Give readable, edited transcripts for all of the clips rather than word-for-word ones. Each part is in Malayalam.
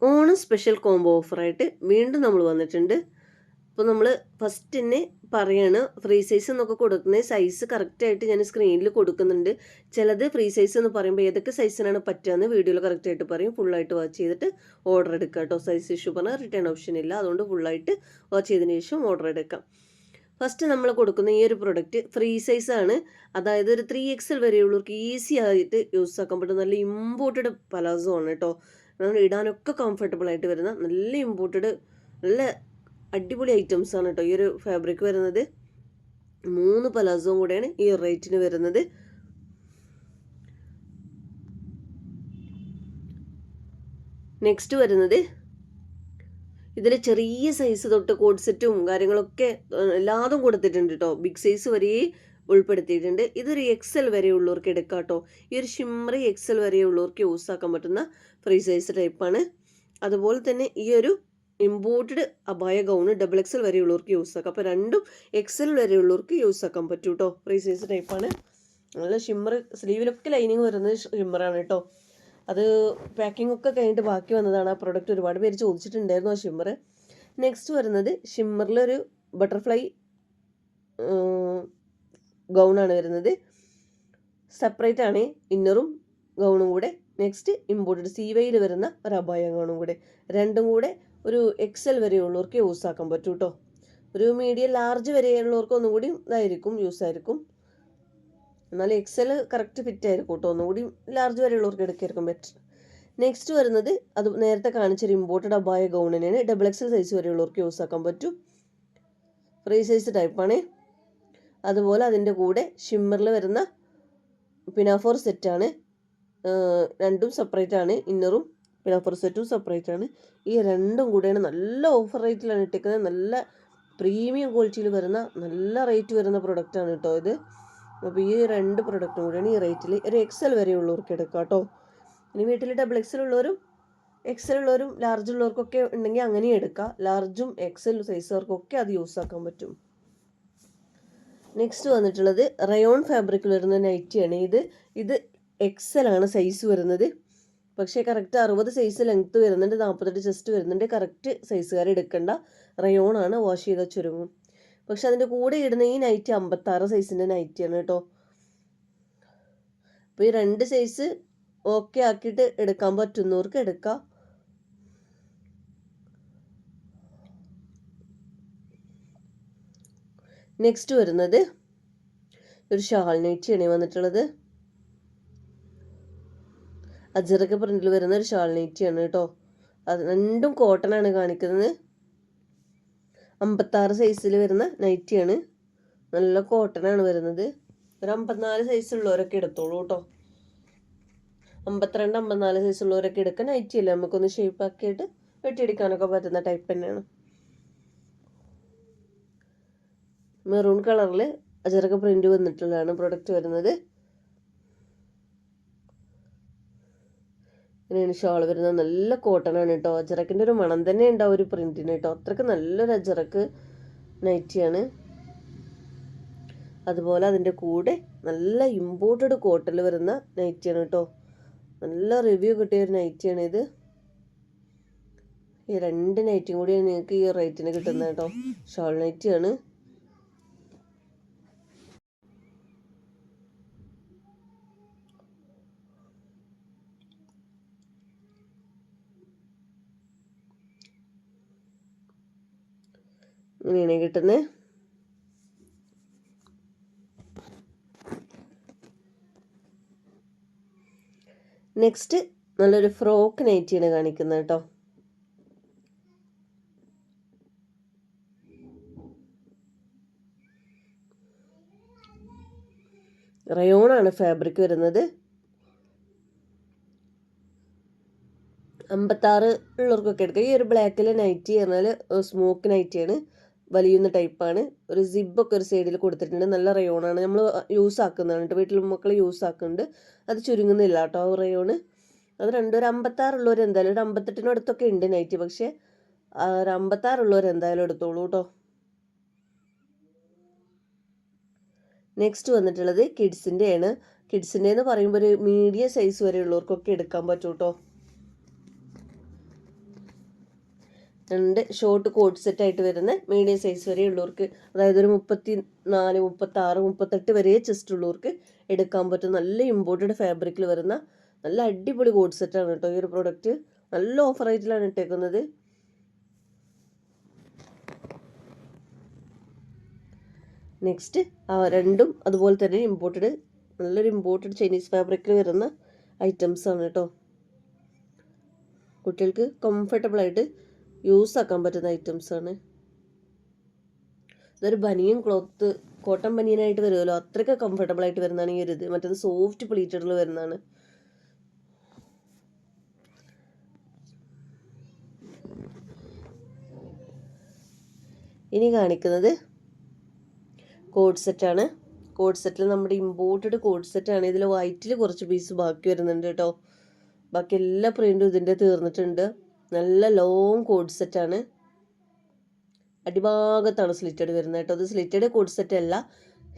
ഓണം സ്പെഷ്യൽ കോംബോ ഓഫറായിട്ട് വീണ്ടും നമ്മൾ വന്നിട്ടുണ്ട്. അപ്പോൾ നമ്മൾ ഫസ്റ്റ് തന്നെ പറയാണ് ഫ്രീ സൈസ് എന്നൊക്കെ കൊടുക്കുന്ന സൈസ് കറക്റ്റായിട്ട് ഞാൻ സ്ക്രീനിൽ കൊടുക്കുന്നുണ്ട്. ചിലത് ഫ്രീ സൈസ് എന്ന് പറയുമ്പോൾ ഏതൊക്കെ സൈസിനാണ് പറ്റുകയെന്ന് വീഡിയോയിൽ കറക്റ്റായിട്ട് പറയും. ഫുള്ളായിട്ട് വാച്ച് ചെയ്തിട്ട് ഓർഡർ എടുക്കുക കേട്ടോ. സൈസ് ഇഷ്യൂ പറഞ്ഞാൽ റിട്ടേൺ ഓപ്ഷൻ ഇല്ല, അതുകൊണ്ട് ഫുള്ളായിട്ട് വാച്ച് ചെയ്തതിന് ശേഷം ഓർഡർ എടുക്കാം. ഫസ്റ്റ് നമ്മൾ കൊടുക്കുന്ന ഈ ഒരു പ്രൊഡക്റ്റ് ഫ്രീ സൈസാണ്. അതായത് ഒരു 3XL വരെയുള്ളവർക്ക് ഈസി ആയിട്ട് യൂസ് ആക്കാൻ പറ്റും. നല്ല ഇമ്പോർട്ടഡ് പലാസോ ആണ് കേട്ടോ. നമ്മൾ ഇടാനൊക്കെ കംഫർട്ടബിൾ ആയിട്ട് വരുന്ന നല്ല ഇമ്പോർട്ടഡ് നല്ല അടിപൊളി ഐറ്റംസ് ആണ് കേട്ടോ ഈ ഒരു ഫാബ്രിക് വരുന്നത്. 3 പലാസോയും കൂടെയാണ് ഈ റേറ്റിന് വരുന്നത്. നെക്സ്റ്റ് വരുന്നത് ഇതിൽ ചെറിയ സൈസ് തൊട്ട് കോഡ് സെറ്റും കാര്യങ്ങളൊക്കെ എല്ലാതും കൊടുത്തിട്ടുണ്ട് കേട്ടോ. ബിഗ് സൈസ് വരെ ഉൾപ്പെടുത്തിയിട്ടുണ്ട്. ഇതൊരു XL വരെയുള്ളവർക്ക് എടുക്കാം കേട്ടോ. ഈ ഒരു ഷിമ്മറി XL വരെയുള്ളവർക്ക് യൂസ് ആക്കാൻ പറ്റുന്ന ഫ്രീ സൈസ് ടൈപ്പാണ്. അതുപോലെ തന്നെ ഈ ഒരു ഇമ്പോർട്ടഡ് അബായ ഗൗണ് XXL വരെയുള്ളവർക്ക് യൂസ് ആക്കാം. അപ്പോൾ രണ്ടും XL വരെയുള്ളവർക്ക് യൂസ് ആക്കാൻ പറ്റും കേട്ടോ. ഫ്രീ സൈസ് ടൈപ്പാണ്. നല്ല ഷിമ്മർ, സ്ലീവിലൊക്കെ ലൈനിങ് വരുന്നത് ഷിമ്മറാണ് കേട്ടോ. അത് പാക്കിംഗ് ഒക്കെ കഴിഞ്ഞിട്ട് ബാക്കി വന്നതാണ് ആ പ്രൊഡക്റ്റ്. ഒരുപാട് പേര് ചോദിച്ചിട്ടുണ്ടായിരുന്നു ആ ഷിമ്മർ. നെക്സ്റ്റ് വരുന്നത് ഷിമ്മറിലൊരു ബട്ടർഫ്ലൈ ഗൗണാണ് വരുന്നത്. സെപ്പറേറ്റ് ആണ് ഇന്നറും ഗൗണും കൂടെ. നെക്സ്റ്റ് ഇമ്പോർട്ടഡ് CYയിൽ വരുന്ന ഒരു അബായ ഗൗണും കൂടെ. രണ്ടും കൂടെ ഒരു XL വരെയുള്ളവർക്ക് യൂസ് ആക്കാൻ പറ്റും കേട്ടോ. ഒരു മീഡിയം ലാർജ് വരെയുള്ളവർക്ക് ഒന്നും കൂടി ഇതായിരിക്കും, യൂസ് ആയിരിക്കും. എന്നാൽ XL കറക്റ്റ് ഫിറ്റ് ആയിരിക്കും കേട്ടോ. ഒന്നുകൂടി ലാർജ് വരെയുള്ളവർക്ക് എടുക്കായിരിക്കും ബെറ്റർ. നെക്സ്റ്റ് വരുന്നത് അത് നേരത്തെ കാണിച്ചൊരു ഇമ്പോർട്ടഡ് അബായ ഗൗണിനാണ്. XXL സൈസ് വരെയുള്ളവർക്ക് യൂസ് ആക്കാൻ പറ്റും. ഫ്രീ സൈസ് ടൈപ്പാണ്. അതുപോലെ അതിൻ്റെ കൂടെ ഷിമ്മറിൽ വരുന്ന പിനാഫോർ സെറ്റാണ്. രണ്ടും സെപ്പറേറ്റ് ആണ്. ഇന്നറും പിനാഫോർ സെറ്റും സെപ്പറേറ്റ് ആണ്. ഈ രണ്ടും കൂടെയാണ് നല്ല ഓഫർ റേറ്റിലാണ് ഇട്ടിരിക്കുന്നത്. നല്ല പ്രീമിയം ക്വാളിറ്റിയിൽ വരുന്ന നല്ല റേറ്റ് വരുന്ന പ്രൊഡക്റ്റാണ് കേട്ടോ ഇത്. അപ്പോൾ ഈ 2 പ്രൊഡക്റ്റും കൂടെയാണ് ഈ റേറ്റിൽ. ഒരു XL വരെയുള്ളവർക്ക് എടുക്കാം കേട്ടോ. ഇനി വീട്ടിൽ XXL ഉള്ളവരും XL ഉള്ളവരും ലാർജ് ഉള്ളവർക്കൊക്കെ ഉണ്ടെങ്കിൽ അങ്ങനെയും എടുക്കാം. ലാർജും XL സൈസുകാർക്കൊക്കെ അത് യൂസ് ആക്കാൻ പറ്റും. നെക്സ്റ്റ് വന്നിട്ടുള്ളത് റയോൺ ഫാബ്രിക്കിൽ വരുന്ന നൈറ്റിയാണ്. ഇത് XL ആണ് സൈസ് വരുന്നത്. പക്ഷേ കറക്റ്റ് 60 സൈസ് ലെങ്ത്ത് വരുന്നുണ്ട്, 48 ചെസ്റ്റ് വരുന്നുണ്ട്. കറക്റ്റ് സൈസുകാർ എടുക്കേണ്ട. റയോൺ ആണ്, വാഷ് ചെയ്താൽ ചുരുങ്ങും. പക്ഷെ അതിൻ്റെ കൂടെ ഇടുന്ന ഈ നൈറ്റി 56 സൈസിൻ്റെ നൈറ്റിയാണ് കേട്ടോ. അപ്പോൾ ഈ 2 സൈസ് ഓക്കെ ആക്കിയിട്ട് എടുക്കാൻ പറ്റുന്നവർക്ക് എടുക്കാം. നെക്സ്റ്റ് വരുന്നത് ഒരു ഷാൾ നൈറ്റിയാണ് വന്നിട്ടുള്ളത്. അജറക്ക് പ്രിന്റിൽ വരുന്ന ഒരു ഷാൾ നൈറ്റിയാണ് കേട്ടോ. അത് രണ്ടും കോട്ടൺ ആണ് കാണിക്കുന്നത്. 56 സൈസിൽ വരുന്ന നൈറ്റിയാണ്. നല്ല കോട്ടൺ ആണ് വരുന്നത്. ഒരു 54 സൈസുള്ളവരൊക്കെ എടുത്തോളൂ കേട്ടോ. 52, 54 സൈസുള്ളവരൊക്കെ എടുക്കാൻ നൈറ്റിയല്ല, നമുക്കൊന്ന് ഷേപ്പ് ആക്കിയിട്ട് വെട്ടിയെടുക്കാനൊക്കെ പറ്റുന്ന ടൈപ്പ് തന്നെയാണ്. മെറൂൺ കളറിൽ അജറക്ക് പ്രിന്റ് വന്നിട്ടുള്ളതാണ് പ്രൊഡക്റ്റ് വരുന്നത്. ഇങ്ങനെയാണ് ഷാൾ വരുന്നത്. നല്ല കോട്ടൺ ആണ് കേട്ടോ. അജറക്കിൻ്റെ ഒരു മണം തന്നെ ഉണ്ടാവും ഒരു പ്രിന്റിന് കേട്ടോ. അത്രയ്ക്ക് നല്ലൊരു അജറക്ക് നൈറ്റിയാണ്. അതുപോലെ അതിൻ്റെ കൂടെ നല്ല ഇമ്പോർട്ടഡ് കോട്ടണിൽ വരുന്ന നൈറ്റിയാണ് കേട്ടോ. നല്ല റിവ്യൂ കിട്ടിയ ഒരു നൈറ്റിയാണ് ഇത്. ഈ 2 നൈറ്റിയും കൂടിയാണ് നിങ്ങൾക്ക് ഈ റേറ്റിന് കിട്ടുന്നത് കേട്ടോ. ഷാൾ നൈറ്റിയാണ്. ഇങ്ങനെയാണ് കിട്ടുന്നത്. നെക്സ്റ്റ് നല്ലൊരു ഫ്രോക്ക് നൈറ്റിയാണ് കാണിക്കുന്നത് കേട്ടോ. റയോൺ ആണ് ഫാബ്രിക് വരുന്നത്. 56 ഉള്ളവർക്കൊക്കെ എടുക്കുക. ഈ ഒരു ബ്ലാക്കിൽ നൈറ്റി പറഞ്ഞാൽ സ്മോക്ക് നൈറ്റിയാണ്. വലിയുന്ന ടൈപ്പാണ്. ഒരു സിബൊക്കെ ഒരു സൈഡിൽ കൊടുത്തിട്ടുണ്ട്. നല്ല റയോണാണ്. നമ്മൾ യൂസ് ആക്കുന്നതാണ് കേട്ടോ. വീട്ടിൽ മക്കൾ യൂസ് ആക്കുന്നുണ്ട്. അത് ചുരുങ്ങുന്നില്ല കേട്ടോ റയോണ്. അത് രണ്ടും ഒരു 56 ഉള്ളവർ എന്തായാലും, ഒരു 58-നടുത്തൊക്കെ ഉണ്ട് നൈറ്റി. പക്ഷേ ഒരു 56 ഉള്ളവർ എന്തായാലും എടുത്തോളൂ കേട്ടോ. നെക്സ്റ്റ് വന്നിട്ടുള്ളത് കിഡ്സിൻ്റെയാണ്. കിഡ്സിൻ്റെ എന്ന് പറയുമ്പോൾ ഒരു മീഡിയം സൈസ് വരെ ഉള്ളവർക്കൊക്കെ എടുക്കാൻ പറ്റും കേട്ടോ. രണ്ട് ഷോർട്ട് കോഡ് സെറ്റായിട്ട് വരുന്ന മീഡിയം സൈസ് വരെ ഉള്ളവർക്ക്, അതായത് ഒരു 34, 36, 38 വരെ ചെസ്റ്റ് ഉള്ളവർക്ക് എടുക്കാൻ പറ്റും. നല്ല ഇമ്പോർട്ടഡ് ഫാബ്രിക്കിൽ വരുന്ന നല്ല അടിപൊളി കോഡ് സെറ്റാണ് കേട്ടോ ഈ ഒരു പ്രൊഡക്റ്റ്. നല്ല ഓഫർ റേറ്റിലാണ് ഇട്ടേക്കുന്നത്. നെക്സ്റ്റ് രണ്ടും അതുപോലെ തന്നെ ഇമ്പോർട്ടഡ്, നല്ലൊരു ഇമ്പോർട്ടഡ് ചൈനീസ് ഫാബ്രിക്കിൽ വരുന്ന ഐറ്റംസ് ആണ് കേട്ടോ. കുട്ടികൾക്ക് കംഫർട്ടബിളായിട്ട് യൂസ് ആക്കാൻ പറ്റുന്ന ഐറ്റംസ് ആണ്. ഇതൊരു ബനിയൻ ക്ലോത്ത്, കോട്ടൺ ബനിയനായിട്ട് വരുമല്ലോ, അത്രയ്ക്ക് കംഫർട്ടബിൾ ആയിട്ട് വരുന്നതാണ് ഈ ഒരു ഇത്. മറ്റേത് സോഫ്റ്റ് പ്ലീറ്റഡിൽ വരുന്നതാണ്. ഇനി കാണിക്കുന്നത് കോഡ് സെറ്റാണ്. കോഡ് സെറ്റിൽ നമ്മുടെ ഇമ്പോർട്ടഡ് കോഡ് സെറ്റാണ്. ഇതിൽ വൈറ്റിൽ കുറച്ച് പീസ് ബാക്കി വരുന്നുണ്ട് കേട്ടോ. ബാക്കി എല്ലാ പ്രിൻറ്റും ഇതിൻ്റെ തീർന്നിട്ടുണ്ട്. നല്ല ലോങ് കോഡ് സെറ്റാണ്. അടിഭാഗത്താണ് സ്ലിറ്റഡ് വരുന്നത് കേട്ടോ. അത് സ്ലിറ്റഡ് കോഡ് സെറ്റ് അല്ല,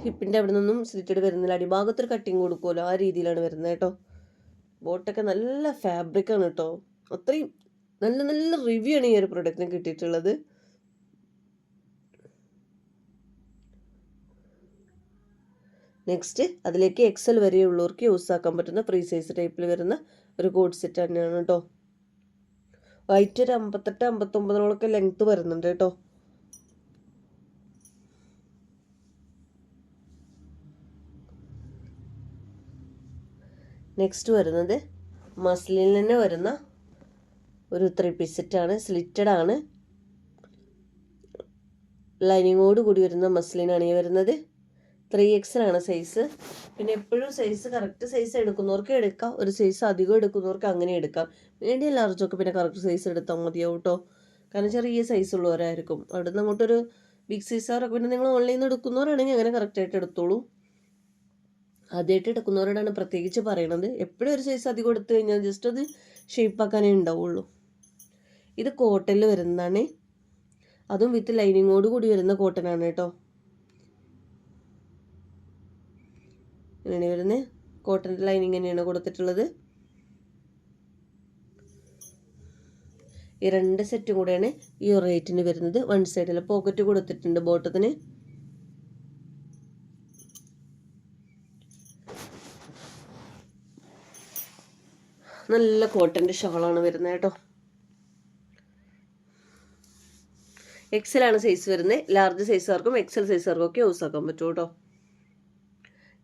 ഹിപ്പിൻ്റെ അവിടെ നിന്നും സ്ലിറ്റഡ് വരുന്നില്ല. അടിഭാഗത്തൊരു കട്ടിങ് കൊടുക്കുമല്ലോ, ആ രീതിയിലാണ് വരുന്നത് കേട്ടോ. ബോട്ടൊക്കെ നല്ല ഫാബ്രിക്കാണ് കേട്ടോ. അത്രയും നല്ല നല്ല റിവ്യൂ ആണ് ഈ ഒരു പ്രൊഡക്റ്റിന് കിട്ടിയിട്ടുള്ളത്. നെക്സ്റ്റ് അതിലേക്ക് XL വരെയുള്ളവർക്ക് യൂസ് ആക്കാൻ പറ്റുന്ന ഫ്രീ സൈസ് ടൈപ്പിൽ വരുന്ന ഒരു കോഡ് സെറ്റ് തന്നെയാണ് കേട്ടോ. വൈറ്റ് ഒരു 58, 59 ലെങ്ത്ത് വരുന്നുണ്ട് കേട്ടോ. നെക്സ്റ്റ് വരുന്നത് മസ്ലിനിൽ തന്നെ വരുന്ന ഒരു 3 പീസ് സെറ്റാണ്. സ്ലിറ്റഡ് ആണ്, ലൈനിങ്ങോട് കൂടി വരുന്ന മസ്ലിനാണ് ഈ വരുന്നത്. 3XL ആണ് സൈസ്. പിന്നെ എപ്പോഴും സൈസ് കറക്റ്റ് സൈസ് എടുക്കുന്നവർക്ക് എടുക്കാം, ഒരു സൈസ് അധികം എടുക്കുന്നവർക്ക് അങ്ങനെ എടുക്കാം. മീഡിയം ലാർജൊക്കെ പിന്നെ കറക്റ്റ് സൈസ് എടുത്താൽ മതിയാവും കേട്ടോ. കാരണം ചെറിയ സൈസ് ഉള്ളവരായിരിക്കും. അവിടെ നിന്ന് അങ്ങോട്ടൊരു ബിഗ് സൈസാറൊക്കെ പിന്നെ നിങ്ങൾ ഓൺലൈനിൽ നിന്ന് എടുക്കുന്നവരാണെങ്കിൽ അങ്ങനെ കറക്റ്റായിട്ട് എടുത്തോളൂ. ആദ്യമായിട്ട് എടുക്കുന്നവരോടാണ് പ്രത്യേകിച്ച് പറയണത്. എപ്പോഴും ഒരു സൈസ് അധികം എടുത്തു കഴിഞ്ഞാൽ ജസ്റ്റ് അത് ഷേപ്പാക്കാനേ ഉണ്ടാവുള്ളൂ. ഇത് കോട്ടണിൽ വരുന്നതാണ്, അതും വിത്ത് ലൈനിങ്ങോട് കൂടി വരുന്ന കോട്ടനാണ് കേട്ടോ. ഇങ്ങനെ വരുന്നത് കോട്ടൻ്റെ ലൈനിങ് തന്നെയാണ് കൊടുത്തിട്ടുള്ളത്. ഈ 2 സെറ്റും കൂടെയാണ് ഈ റേറ്റിന് വരുന്നത്. വൺ സൈഡിൽ പോക്കറ്റ് കൊടുത്തിട്ടുണ്ട് ബോട്ടത്തിന്. നല്ല കോട്ടൻ്റെ ഷോളാണ് വരുന്നത് കേട്ടോ. XL ആണ് സൈസ് വരുന്നത്. ലാർജ് സൈസുകാർക്കും XL സൈസുകാർക്കും ഒക്കെ യൂസ് ആക്കാൻ പറ്റും കേട്ടോ.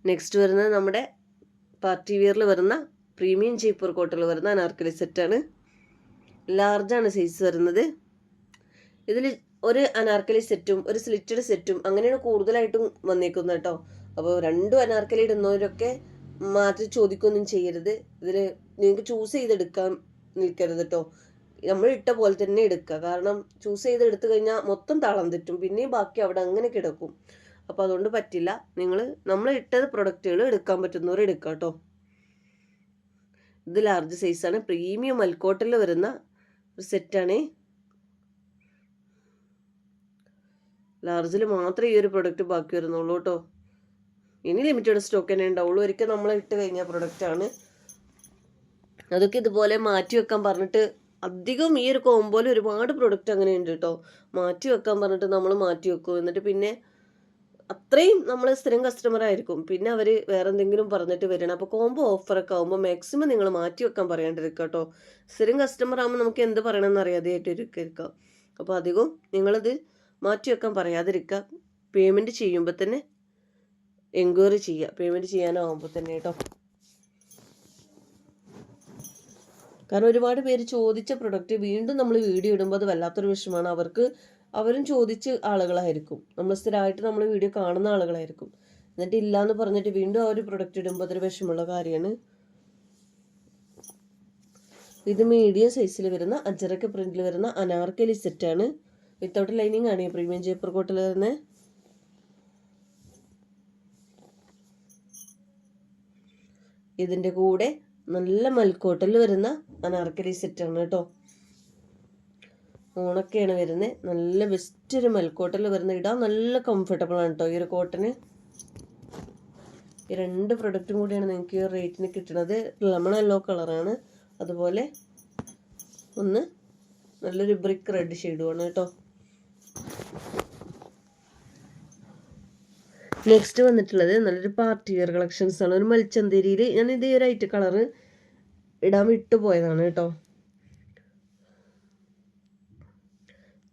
നെക്സ്റ്റ് വരുന്നത് നമ്മുടെ പാർട്ടി വിയറിൽ വരുന്ന പ്രീമിയം ചീപ്പർ കോട്ടിൽ വരുന്ന അനാർക്കലി സെറ്റാണ്. ലാർജാണ് സൈസ് വരുന്നത്. ഇതിൽ ഒരു അനാർക്കലി സെറ്റും ഒരു സ്ലിറ്റഡ് സെറ്റും അങ്ങനെയാണ് കൂടുതലായിട്ടും വന്നേക്കുന്നത് കേട്ടോ. അപ്പോൾ 2 അനാർക്കലി ഇടുന്നവരൊക്കെ മാറ്റി ചോദിക്കൊന്നും ചെയ്യരുത്. ഇതിൽ നിങ്ങൾക്ക് ചൂസ് ചെയ്തെടുക്കാൻ നിൽക്കരുത് കേട്ടോ. നമ്മൾ ഇട്ട പോലെ തന്നെ എടുക്കുക. കാരണം ചൂസ് ചെയ്തെടുത്തു കഴിഞ്ഞാൽ മൊത്തം താളം തെറ്റും, പിന്നെയും ബാക്കി അവിടെ അങ്ങനെ കിടക്കും. അപ്പോൾ അതുകൊണ്ട് പറ്റില്ല. നമ്മൾ ഇട്ടത് പ്രൊഡക്റ്റുകൾ എടുക്കാൻ പറ്റുന്നവർ എടുക്കുക കേട്ടോ. ഇത് ലാർജ് സൈസാണ്. പ്രീമിയം മൽക്കോട്ടിൽ വരുന്ന ഒരു സെറ്റാണ്. ലാർജിൽ മാത്രമേ ഈ ഒരു പ്രൊഡക്റ്റ് ബാക്കി വരുന്നുള്ളൂ കേട്ടോ. ഇനി ലിമിറ്റഡ് സ്റ്റോക്ക് തന്നെ ഉണ്ടാവുള്ളൂ. ഒരിക്കൽ നമ്മൾ ഇട്ട് കഴിഞ്ഞ പ്രൊഡക്റ്റാണ്. അതൊക്കെ ഇതുപോലെ മാറ്റി വെക്കാൻ പറഞ്ഞിട്ട് അധികം ഈ ഒരു കോമ്പോയിൽ ഒരുപാട് പ്രൊഡക്റ്റ് അങ്ങനെ ഉണ്ട് കേട്ടോ. മാറ്റി വെക്കാൻ പറഞ്ഞിട്ട് നമ്മൾ മാറ്റി വെക്കും. എന്നിട്ട് പിന്നെ അത്രയും നമ്മൾ സ്ഥിരം കസ്റ്റമർ ആയിരിക്കും, പിന്നെ അവർ വേറെ എന്തെങ്കിലും പറഞ്ഞിട്ട് വരണം. അപ്പോൾ കോംബോ ഓഫറൊക്കെ ആകുമ്പോൾ മാക്സിമം നിങ്ങൾ മാറ്റി വെക്കാൻ പറയാണ്ടിരിക്കുക കേട്ടോ. സ്ഥിരം കസ്റ്റമർ ആകുമ്പോൾ നമുക്ക് എന്ത് പറയണമെന്ന് അറിയാതെ ആയിട്ടിരിക്കാം. അപ്പോൾ അധികം നിങ്ങളത് മാറ്റി വെക്കാൻ പറയാതിരിക്കുക. പേയ്മെൻറ്റ് ചെയ്യുമ്പോൾ തന്നെ എൻക്വയറി ചെയ്യുക, പേയ്മെൻറ്റ് ചെയ്യാനാവുമ്പോൾ തന്നെ കേട്ടോ. കാരണം ഒരുപാട് പേര് ചോദിച്ച പ്രൊഡക്റ്റ് വീണ്ടും നമ്മൾ വീഡിയോ ഇടുമ്പോൾ അത് വല്ലാത്തൊരു വിഷയമാണ്. അവരും ചോദിച്ച് ആളുകളായിരിക്കും, നമ്മൾ സ്ഥിരമായിട്ട് നമ്മൾ വീഡിയോ കാണുന്ന ആളുകളായിരിക്കും. എന്നിട്ട് ഇല്ലയെന്ന് പറഞ്ഞിട്ട് വീണ്ടും ആ ഒരു പ്രൊഡക്റ്റ് ഇടുമ്പോൾ അതൊരു വിഷമമുള്ള കാര്യമാണ്. ഇത് മീഡിയം സൈസിൽ വരുന്ന അജറക്ക് പ്രിന്റിൽ വരുന്ന അനാർക്കലി സെറ്റാണ്. വിത്തൗട്ട് ലൈനിങ് ആണ് ഈ പ്രീമിയം ജയ്പൂർ കോട്ടിൽ വരുന്നത്. ഇതിൻ്റെ കൂടെ നല്ല മൽക്കോട്ടിൽ വരുന്ന അനാർക്കലി സെറ്റാണ് കേട്ടോ. ഓണൊക്കെയാണ് വരുന്നത്. നല്ല ബെസ്റ്റ് ഒരു മൽക്കോട്ടിൽ വരുന്ന ഇടാൻ നല്ല കംഫർട്ടബിൾ ആണ് കേട്ടോ ഈ ഒരു കോട്ടന്. ഈ 2 പ്രൊഡക്റ്റും കൂടിയാണ് നിങ്ങൾക്ക് റേറ്റിന് കിട്ടുന്നത്. ലെമൺ യെല്ലോ കളറാണ്, അതുപോലെ ഒന്ന് നല്ലൊരു ബ്രിക്ക് റെഡ് ഷെയ്ഡുമാണ് കേട്ടോ. നെക്സ്റ്റ് വന്നിട്ടുള്ളത് നല്ലൊരു പാർട്ടി വെയർ കളക്ഷൻസ് ആണ്. ഒരു മൽച്ചന്തേരിയിൽ ഞാൻ ഇതേ ഒരു ഐറ്റ് കളറ് ഇടാൻ വിട്ടുപോയതാണ് കേട്ടോ.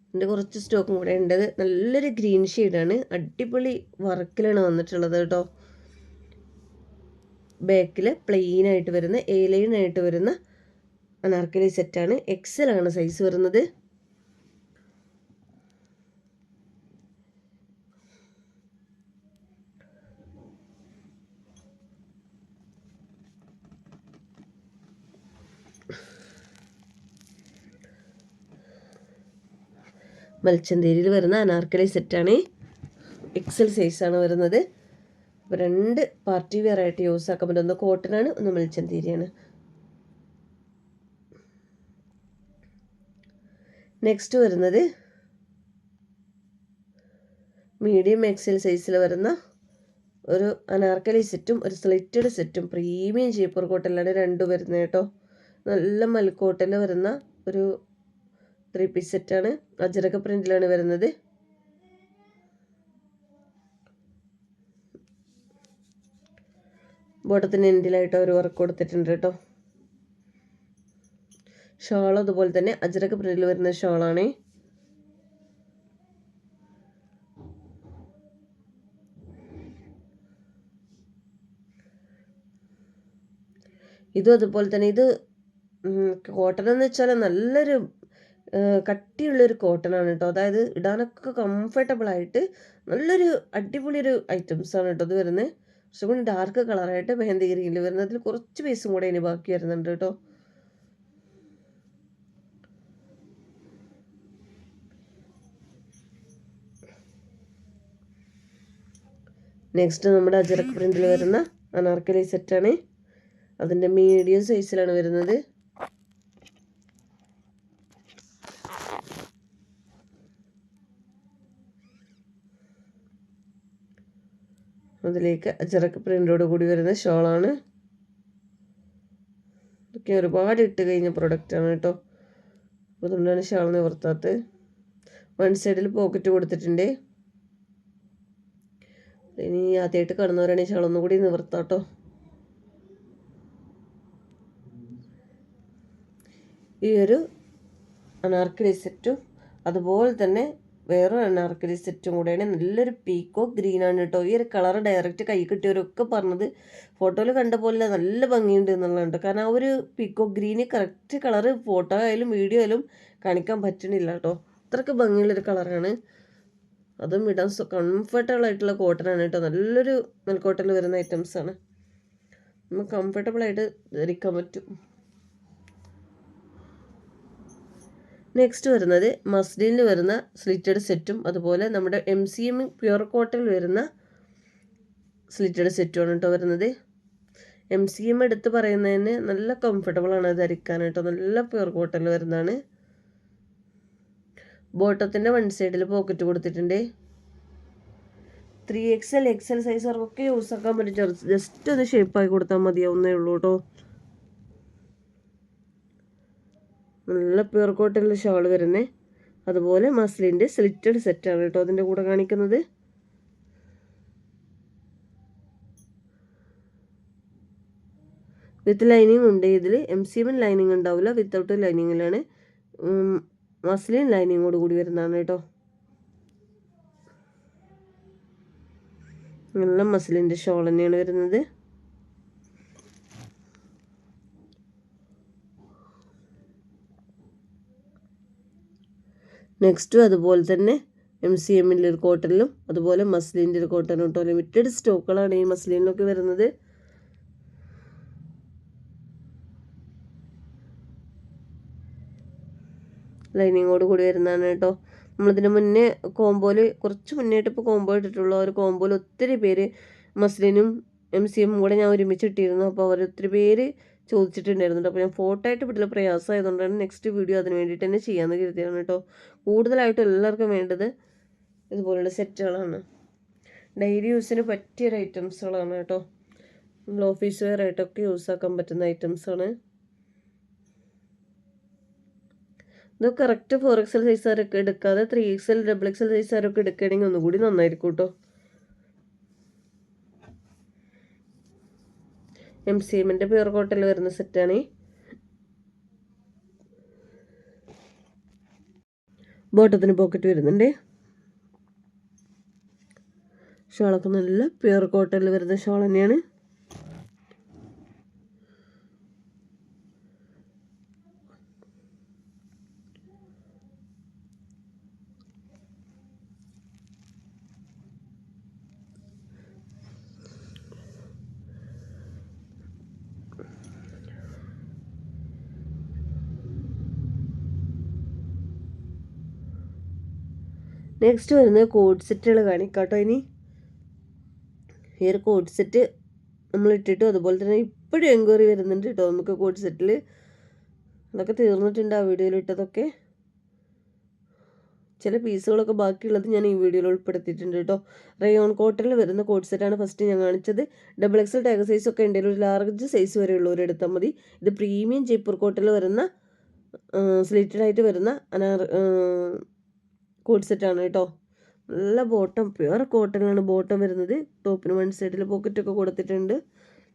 ഇതിൻ്റെ കുറച്ച് സ്റ്റോക്കും കൂടെ ഉണ്ട്. നല്ലൊരു ഗ്രീൻ ഷെയ്ഡാണ്, അടിപൊളി വർക്കിലാണ് വന്നിട്ടുള്ളത് കേട്ടോ. ബാക്കിൽ പ്ലെയിൻ ആയിട്ട് വരുന്ന എ ലൈൻ ആയിട്ട് വരുന്ന അനാർക്കലി സെറ്റാണ്. എക്സൽ ആണ് സൈസ് വരുന്നത്. മൽച്ചന്തേരിയിൽ വരുന്ന അനാർക്കലി സെറ്റാണ്. എക്സൽ സൈസാണ് വരുന്നത്. അപ്പോൾ 2 പാർട്ടി വെയർ ആയിട്ട് യൂസ് ആക്കാൻ പറ്റും. ഒന്ന് കോട്ടനാണ്, ഒന്ന് മൽച്ചന്തേരിയാണ്. നെക്സ്റ്റ് വരുന്നത് മീഡിയം എക്സൽ സൈസിൽ വരുന്ന ഒരു അനാർക്കലി സെറ്റും ഒരു സ്ലിറ്റഡ് സെറ്റും പ്രീമിയം ചീപ്പർ കോട്ടനിലാണ് രണ്ടും വരുന്നത് കേട്ടോ. നല്ല മൽക്കോട്ടനിൽ വരുന്ന ഒരു 3 പീസ് സെറ്റാണ്. അജരക പ്രിന്റിലാണ് വരുന്നത്. ബോട്ടത്തിന് എൻഡിലായിട്ട് ഒരു വർക്ക് കൊടുത്തിട്ടുണ്ട് കേട്ടോ. ഷാൾ അതുപോലെ തന്നെ അജരക പ്രിന്റിൽ വരുന്ന ഷാളാണ്. ഇതും അതുപോലെ തന്നെ. ഇത് കോട്ടൺ എന്ന് വെച്ചാൽ നല്ലൊരു കട്ടിയുള്ളൊരു കോട്ടനാണ് കേട്ടോ. അതായത് ഇടാനൊക്കെ കംഫർട്ടബിൾ ആയിട്ട് നല്ലൊരു അടിപൊളി ഒരു ഐറ്റംസാണ് കേട്ടോ ഇത് വരുന്നത്. പക്ഷെ കൂടി ഡാർക്ക് കളറായിട്ട് മെഹന്തി ഗ്രീനിൽ വരുന്നതിൽ കുറച്ച് പീസും കൂടെ ഇനി ബാക്കി വരുന്നുണ്ട് കേട്ടോ. നെക്സ്റ്റ് നമ്മുടെ അജരക് പ്രിന്റിൽ വരുന്ന അനാർക്കലി സെറ്റാണ്. അതിൻ്റെ മീഡിയം സൈസിലാണ് വരുന്നത്. അതിലേക്ക് അജരക് പ്രിന്റോട് കൂടി വരുന്ന ഷോളാണ്. ഇതൊക്കെ ഒരുപാട് ഇട്ട് കഴിഞ്ഞ പ്രൊഡക്റ്റാണ് കേട്ടോ. അപ്പോൾ അതുകൊണ്ടാണ് ഷാൾ നിവർത്താത്തത്. 1 സൈഡിൽ പോക്കറ്റ് കൊടുത്തിട്ടുണ്ട്. ഇനി ആദ്യമായിട്ട് കാണുന്നവരാണെങ്കിൽ ഷാൾ ഒന്നും കൂടി നിവർത്താട്ടോ. ഈ ഒരു അനാർക്കലി സെറ്റും അതുപോലെ തന്നെ വേറൊരു അനാർക്കലി സെറ്റും കൂടെയാണ്. നല്ലൊരു പീക്കോക്ക് ഗ്രീനാണ് കേട്ടോ. ഈ ഒരു കളർ ഡയറക്റ്റ് കൈ കിട്ടിയവരൊക്കെ പറഞ്ഞത് ഫോട്ടോയിൽ കണ്ട പോലെ നല്ല ഭംഗിയുണ്ട് എന്നുള്ളതുണ്ട്. കാരണം ആ ഒരു peacock green correct colour photo ആയാലും വീഡിയോ ആയാലും കാണിക്കാൻ പറ്റണില്ല കേട്ടോ. അത്രയ്ക്ക് ഭംഗിയുള്ളൊരു കളറാണ്. അതും ഇടാൻ കംഫർട്ടബിൾ ആയിട്ടുള്ള കോട്ടനാണ് കേട്ടോ. നല്ലൊരു നെൽക്കോട്ടനിൽ വരുന്ന ഐറ്റംസാണ്. നമുക്ക് കംഫർട്ടബിളായിട്ട് ധരിക്കാൻ പറ്റും. നെക്സ്റ്റ് വരുന്നത് മസ്ലിനിൽ വരുന്ന സ്ലിറ്റഡ് സെറ്റും അതുപോലെ നമ്മുടെ MCM പ്യുർ കോട്ടണിൽ വരുന്ന സ്ലിറ്റഡ് സെറ്റുമാണ് കേട്ടോ വരുന്നത്. MCM എടുത്ത് പറയുന്നതിന് നല്ല കംഫർട്ടബിളാണ് ധരിക്കാൻ കേട്ടോ. നല്ല പ്യുർ കോട്ടണിൽ വരുന്നതാണ്. ബോട്ടത്തിൻ്റെ 1 സൈഡിൽ പോക്കറ്റ് കൊടുത്തിട്ടുണ്ട്. 3XL XL സൈസുകാർക്കൊക്കെ യൂസ് ആക്കാൻ പറ്റും. ജസ്റ്റ് ഒന്ന് ഷേപ്പാക്കി കൊടുത്താൽ മതിയാവുന്നേ ഉള്ളൂ കേട്ടോ. നല്ല പ്യുർ കോട്ടണിൽ ഷാൾ വരുന്നത്. അതുപോലെ മസ്ലിൻ്റെ സ്ലിറ്റഡ് സെറ്റാണ് കേട്ടോ അതിൻ്റെ കൂടെ കാണിക്കുന്നത്. വിത്ത് ലൈനിങ് ഉണ്ട്. ഇതിൽ MCM ലൈനിങ് ഉണ്ടാവില്ല, വിത്തൗട്ട് ലൈനിങ്ങിലാണ്. മസ്ലിൻ ലൈനിങ്ങോട് കൂടി വരുന്നതാണ് കേട്ടോ. നല്ല മസ്ലിൻ്റെ ഷോൾ തന്നെയാണ് വരുന്നത്. നെക്സ്റ്റും അതുപോലെ തന്നെ MCMൻ്റെ ഒരു കോട്ടണിലും അതുപോലെ മസ്ലിൻ്റെ ഒരു കോട്ടണും കേട്ടോ. ലിമിറ്റഡ് സ്റ്റോക്കുകളാണ് ഈ മസ്ലിനിലൊക്കെ വരുന്നത്. ലൈനിങ്ങോട് കൂടി വരുന്നതാണ് കേട്ടോ. നമ്മളിതിന് മുന്നേ കോമ്പോയിൽ കുറച്ച് മുന്നേയായിട്ട് ഇപ്പോൾ കോമ്പോ ഇട്ടിട്ടുള്ള ഒരു കോമ്പോയിൽ ഒത്തിരി പേര് മസ്ലിനും MCM കൂടെ ഞാൻ ഒരുമിച്ച് ഇട്ടിരുന്നു. അപ്പോൾ അവർ ഒത്തിരി പേര് ചോദിച്ചിട്ടുണ്ടായിരുന്നു. അപ്പോൾ ഞാൻ ഫോട്ടോ ആയിട്ട് വീട്ടിൽ പ്രയാസമായതുകൊണ്ടാണ് നെക്സ്റ്റ് വീഡിയോ അതിന് വേണ്ടിയിട്ട് തന്നെ ചെയ്യാമെന്ന് കരുതിയാണ് കേട്ടോ. കൂടുതലായിട്ടും എല്ലാവർക്കും വേണ്ടത് ഇതുപോലുള്ള സെറ്റുകളാണ്. ഡെയിലി യൂസിന് പറ്റിയൊരു ഐറ്റംസുകളാണ് കേട്ടോ. നമ്മൾ ഓഫീസ് വെയർ ആയിട്ടൊക്കെ യൂസ് ആക്കാൻ പറ്റുന്ന ഐറ്റംസാണ്. ഇത് കറക്റ്റ് 4XL സൈസുകാരൊക്കെ എടുക്കാതെ 3XL XXL സൈസുകാരൊക്കെ എടുക്കുകയാണെങ്കിൽ ഒന്നുകൂടി നന്നായിരിക്കും കേട്ടോ. MCMൻ്റെ പ്യൂർ കോട്ടണിൽ വരുന്ന സെറ്റാണ്. ബോട്ടത്തിന് പോക്കറ്റ് വരുന്നുണ്ട്. ഷോളൊക്കെ നല്ല പ്യൂർ കോട്ടണിൽ വരുന്ന ഷോൾ തന്നെയാണ്. നെക്സ്റ്റ് വരുന്നത് കോഡ് സെറ്റുകൾ കാണിക്കാട്ടോ. ഇനി ഈ ഒരു കോഡ് സെറ്റ് നമ്മൾ ഇട്ടിട്ടും അതുപോലെ തന്നെ ഇപ്പോഴും എൻക്വയറി വരുന്നുണ്ട് കേട്ടോ നമുക്ക് കോഡ് സെറ്റിൽ. അതൊക്കെ തീർന്നിട്ടുണ്ട് ആ വീഡിയോയിൽ ഇട്ടതൊക്കെ. ചില പീസുകളൊക്കെ ബാക്കിയുള്ളത് ഞാൻ ഈ വീഡിയോയിൽ ഉൾപ്പെടുത്തിയിട്ടുണ്ട് കേട്ടോ. റയോൺ കോട്ടണിൽ വരുന്ന കോഡ് സെറ്റാണ് ഫസ്റ്റ് ഞാൻ കാണിച്ചത്. XXL ടാഗ് സൈസ് ഒക്കെ ഉണ്ടെങ്കിൽ ഒരു ലാർജ് സൈസ് വരെ ഉള്ളവർ എടുത്താൽ മതി. ഇത് പ്രീമിയം ജയ്പൂർ കോട്ടണിൽ വരുന്ന സ്ലിറ്റഡ് ആയിട്ട് വരുന്ന കോഡ് സെറ്റാണ് കേട്ടോ. നല്ല ബോട്ടം, പ്യുവർ കോട്ടണിലാണ് ബോട്ടം വരുന്നത്. ടോപ്പിന് വൺ സൈഡിൽ പോക്കറ്റൊക്കെ കൊടുത്തിട്ടുണ്ട്.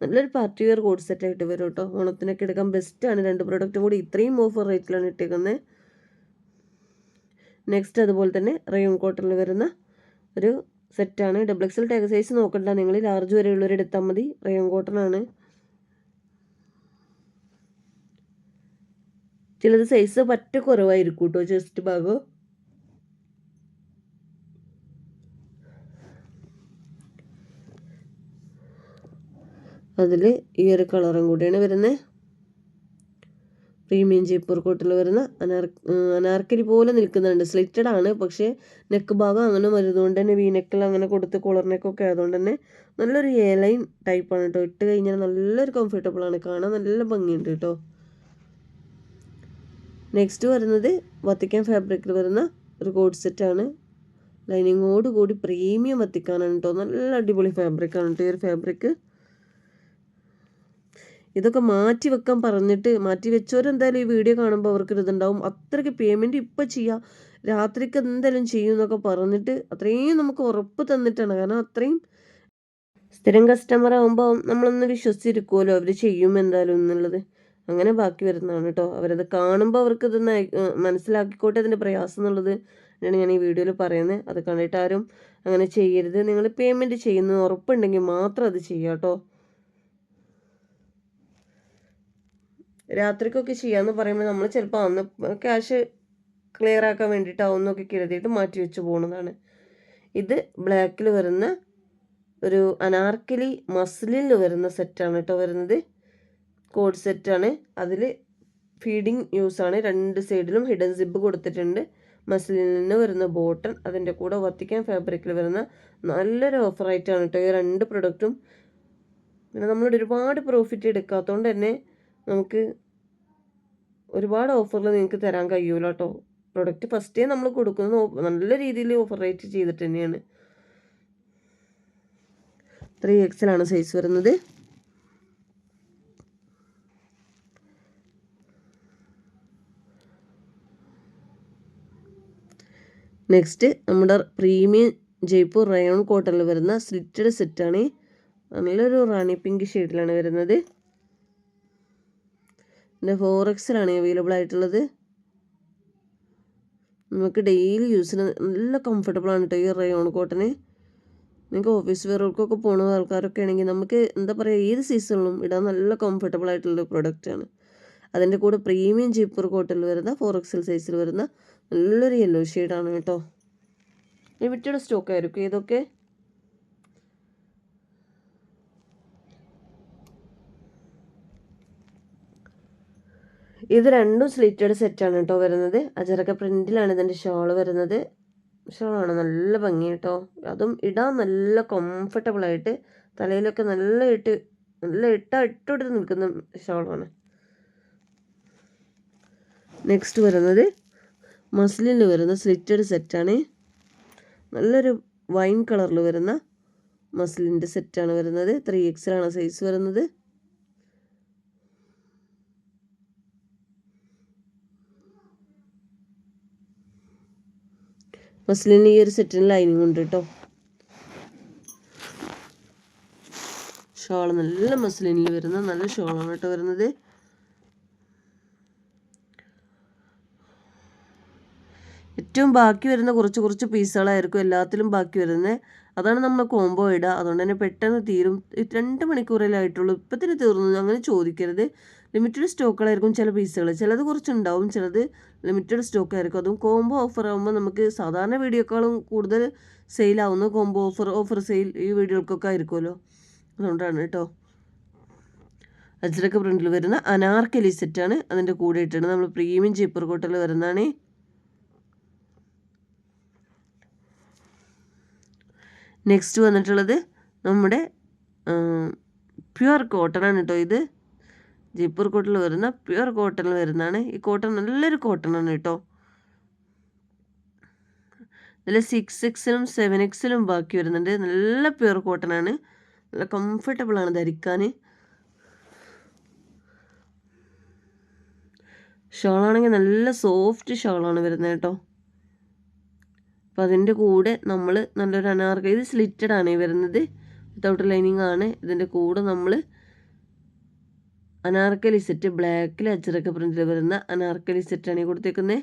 നല്ലൊരു പാർട്ടി വെയർ കോഡ് സെറ്റായിട്ട് വരും കേട്ടോ. ഓണത്തിനൊക്കെ എടുക്കാൻ ബെസ്റ്റാണ്. 2 പ്രൊഡക്റ്റും കൂടി ഇത്രയും ഓഫർ റേറ്റിലാണ് ഇട്ടേക്കുന്നത്. നെക്സ്റ്റ് അതുപോലെ തന്നെ റയോൺ കോട്ടണിൽ വരുന്ന ഒരു സെറ്റാണ്. XXL ടാഗ് സൈസ് നോക്കണ്ട, നിങ്ങൾ ലാർജ് വരെയുള്ളവർ എടുത്താൽ മതി. റയോൺ കോട്ടണാണ്. ചിലത് സൈസ് പറ്റ കുറവായിരിക്കും കേട്ടോ, ചെസ്റ്റ് ഭാഗം. അതിൽ ഈ ഒരു കളറും കൂടിയാണ് വരുന്നത്. പ്രീമിയം ജയ്പൂർ കോട്ടിൽ വരുന്ന അനാർക്കലി പോലെ നിൽക്കുന്നുണ്ട്. സ്ലിറ്റഡ് ആണ്, പക്ഷേ നെക്ക് ഭാഗം അങ്ങനെ വരുന്നതുകൊണ്ട് തന്നെ വീനെക്കിൽ അങ്ങനെ കൊടുത്ത് കോളർ നെക്കൊക്കെ ആയതുകൊണ്ട് തന്നെ നല്ലൊരു എ ലൈൻ ടൈപ്പാണ് കേട്ടോ. ഇട്ട് കഴിഞ്ഞാൽ നല്ലൊരു കംഫർട്ടബിൾ ആണ്, കാണാൻ നല്ല ഭംഗിയുണ്ട് കേട്ടോ. നെക്സ്റ്റ് വരുന്നത് വത്തിക്കാൻ ഫാബ്രിക്കിൽ വരുന്ന ഒരു കോഡ് സെറ്റാണ്. ലൈനിങ്ങോട് കൂടി പ്രീമിയം വത്തിക്കാനാണ് കേട്ടോ. നല്ല അടിപൊളി ഫാബ്രിക്കാണ് കേട്ടോ ഈ ഒരു ഫാബ്രിക്ക്. ഇതൊക്കെ മാറ്റി വെക്കാൻ പറഞ്ഞിട്ട് മാറ്റി വെച്ചവരെന്തായാലും ഈ വീഡിയോ കാണുമ്പോൾ അവർക്കൊരു ഇതുണ്ടാവും. അത്രയ്ക്ക് പേയ്മെൻറ്റ് ഇപ്പം ചെയ്യാം, രാത്രിക്ക് എന്തായാലും ചെയ്യും എന്നൊക്കെ പറഞ്ഞിട്ട് അത്രയും നമുക്ക് ഉറപ്പ് തന്നിട്ടാണ്. കാരണം അത്രയും സ്ഥിരം കസ്റ്റമർ ആകുമ്പോൾ നമ്മളൊന്ന് വിശ്വസിച്ചിരിക്കുമല്ലോ അവർ ചെയ്യും എന്തായാലും എന്നുള്ളത്. അങ്ങനെ ബാക്കി വരുന്നതാണ് കേട്ടോ. അവരത് കാണുമ്പോൾ അവർക്ക് ഇതൊന്ന് മനസ്സിലാക്കിക്കോട്ടെ അതിൻ്റെ പ്രയാസം എന്നുള്ളത് ആണ് ഞാൻ ഈ വീഡിയോയിൽ പറയുന്നത്. അത് കണ്ടിട്ട് ആരും അങ്ങനെ ചെയ്യരുത്. നിങ്ങൾ പേയ്മെൻറ്റ് ചെയ്യുന്നത് ഉറപ്പുണ്ടെങ്കിൽ മാത്രം അത് ചെയ്യാം കേട്ടോ. രാത്രിക്കൊക്കെ ചെയ്യാമെന്ന് പറയുമ്പോൾ നമ്മൾ ചിലപ്പോൾ അന്ന് ക്യാഷ് ക്ലിയർ ആക്കാൻ വേണ്ടിയിട്ടാവുന്നൊക്കെ കരുതിയിട്ട് മാറ്റി വെച്ച് പോകുന്നതാണ്. ഇത് ബ്ലാക്കിൽ വരുന്ന ഒരു അനാർക്കലി മസ്ലിനിൽ വരുന്ന സെറ്റാണ് കേട്ടോ വരുന്നത്. കോഡ് സെറ്റാണ്. അതിൽ ഫീഡിങ് യൂസാണ്. 2 സൈഡിലും ഹിഡൻ സിബ് കൊടുത്തിട്ടുണ്ട്. മസ്ലിനിന് വരുന്ന ബോട്ടൺ, അതിൻ്റെ കൂടെ വത്തിക്കാൻ ഫാബ്രിക്കിൽ വരുന്ന നല്ലൊരു ഓഫറായിട്ടാണ് കേട്ടോ ഈ 2 പ്രൊഡക്റ്റും. പിന്നെ നമ്മളിവിടെ ഒരുപാട് പ്രോഫിറ്റ് എടുക്കാത്തതുകൊണ്ട് തന്നെ നമുക്ക് ഒരുപാട് ഓഫറിൽ നിങ്ങൾക്ക് തരാൻ കഴിയൂല കേട്ടോ. പ്രൊഡക്റ്റ് ഫസ്റ്റേ നമ്മൾ കൊടുക്കുന്നത് നല്ല രീതിയിൽ ഓഫർ റേറ്റ് ചെയ്തിട്ട് തന്നെയാണ്. 3XL ആണ് സൈസ് വരുന്നത്. നെക്സ്റ്റ് നമ്മുടെ പ്രീമിയം ജയ്പൂർ റയോൺ കോട്ടണിൽ വരുന്ന സ്ലിറ്റഡ് സെറ്റാണ്. നല്ലൊരു റാണി പിങ്ക് ഷെയ്ഡിലാണ് വരുന്നത്. പിന്നെ 4XL ആണ് അവൈലബിൾ ആയിട്ടുള്ളത്. നമുക്ക് ഡെയിലി യൂസിന് നല്ല കംഫർട്ടബിൾ ആണ് കേട്ടോ ഈ റയോൺ കോട്ടന്. നിങ്ങൾക്ക് ഓഫീസ് വെയർക്കൊക്കെ പോകുന്ന ആൾക്കാരൊക്കെ ആണെങ്കിൽ നമുക്ക് എന്താ പറയുക, ഏത് സീസണിലും ഇടാൻ നല്ല കംഫർട്ടബിൾ ആയിട്ടുള്ള പ്രൊഡക്റ്റാണ്. അതിൻ്റെ കൂടെ പ്രീമിയം ജയ്പൂർ കോട്ടണിൽ വരുന്ന 4XL സൈസിൽ വരുന്ന നല്ലൊരു യെല്ലോ ഷെയ്ഡാണ് കേട്ടോ. ലിമിറ്റഡ് സ്റ്റോക്ക് ആയിരിക്കും ഇതൊക്കെ. ഇത് രണ്ടും സ്ലിറ്റഡ് സെറ്റാണ് കേട്ടോ വരുന്നത്. അജറക്ക പ്രിൻറ്റിലാണ് ഇതിൻ്റെ ഷോള് വരുന്നത്. ഷോളാണ് നല്ല ഭംഗി കേട്ടോ. അതും ഇടാൻ നല്ല കംഫർട്ടബിളായിട്ട് തലയിലൊക്കെ നല്ല ഇട്ടോട്ട് നിൽക്കുന്ന ഷോളാണ്. നെക്സ്റ്റ് വരുന്നത് മസ്ലിനിൽ വരുന്ന സ്ലിറ്റഡ് സെറ്റാണ്. നല്ലൊരു വൈൻ കളറിൽ വരുന്ന മസ്ലിൻ്റെ സെറ്റാണ് വരുന്നത്. 3XL ആണ് സൈസ് വരുന്നത്. മസ്ലിന് ഈ ഒരു സെറ്റിന് ലൈനിങ് ഉണ്ട് കേട്ടോ. ഷോൾ നല്ല മസ്ലിനിൽ വരുന്ന നല്ല ഷോളാണ് കേട്ടോ വരുന്നത്. ഏറ്റവും ബാക്കി വരുന്ന കുറച്ച് പീസുകളായിരിക്കും എല്ലാത്തിലും ബാക്കി വരുന്നത്. അതാണ് നമ്മൾ കോംബോ ഇടുക. അതുകൊണ്ട് തന്നെ പെട്ടെന്ന് തീരും. 2 മണിക്കൂറല്ലേ ആയിട്ടുള്ളൂ, ഇപ്പത്തിന് തീർന്നു അങ്ങനെ ചോദിക്കരുത്. ലിമിറ്റഡ് സ്റ്റോക്കുകളായിരിക്കും ചില പീസുകൾ, ചിലത് കുറച്ചുണ്ടാവും, ചിലത് ലിമിറ്റഡ് സ്റ്റോക്ക് ആയിരിക്കും. അതും കോംബോ ഓഫർ ആകുമ്പോൾ നമുക്ക് സാധാരണ വീഡിയോക്കാളും കൂടുതൽ സെയിലാവുന്ന കോംബോ ഓഫർ സെയിൽ ഈ വീഡിയോകൾക്കൊക്കെ ആയിരിക്കുമല്ലോ, അതുകൊണ്ടാണ് കേട്ടോ. അജ്രക്ക് പ്രിന്റിൽ വരുന്ന അനാർക്കലി സെറ്റാണ് അതിൻ്റെ കൂടെ ഇട്ടാണ്. നമ്മൾ പ്രീമിയം ചീപ്പർ കോട്ടിൽ വരുന്നതാണ്. നെക്സ്റ്റ് വന്നിട്ടുള്ളത് നമ്മുടെ പ്യുവർ കോട്ടൺ ആണ് കേട്ടോ. ഇത് ജയ്പൂർ കോട്ടണിൽ വരുന്ന പ്യുവർ കോട്ടണിൽ വരുന്നതാണ്. ഈ കോട്ടൺ നല്ലൊരു കോട്ടൺ ആണ് കേട്ടോ. ഇതിൽ 6Xലും 7Xലും ബാക്കി വരുന്നുണ്ട്. നല്ല പ്യുവർ കോട്ടൺ ആണ്, നല്ല കംഫർട്ടബിൾ ആണ് ധരിക്കാൻ. ഷോളാണെങ്കിൽ നല്ല സോഫ്റ്റ് ഷോളാണ് വരുന്നത് കേട്ടോ. അപ്പോൾ അതിൻ്റെ കൂടെ നമ്മൾ നല്ലൊരു അനാർക്കലി, ഇത് സ്ലിറ്റഡ് ആണ് വരുന്നത്, വിത്തൗട്ട് ലൈനിങ് ആണ്. ഇതിൻ്റെ കൂടെ നമ്മൾ അനാർക്കലി സെറ്റ് ബ്ലാക്കിൽ അച്ചറക്ക പ്രിന്റിൽ വരുന്ന അനാർക്കലി സെറ്റാണ് ഈ കൊടുത്തേക്കുന്നത്.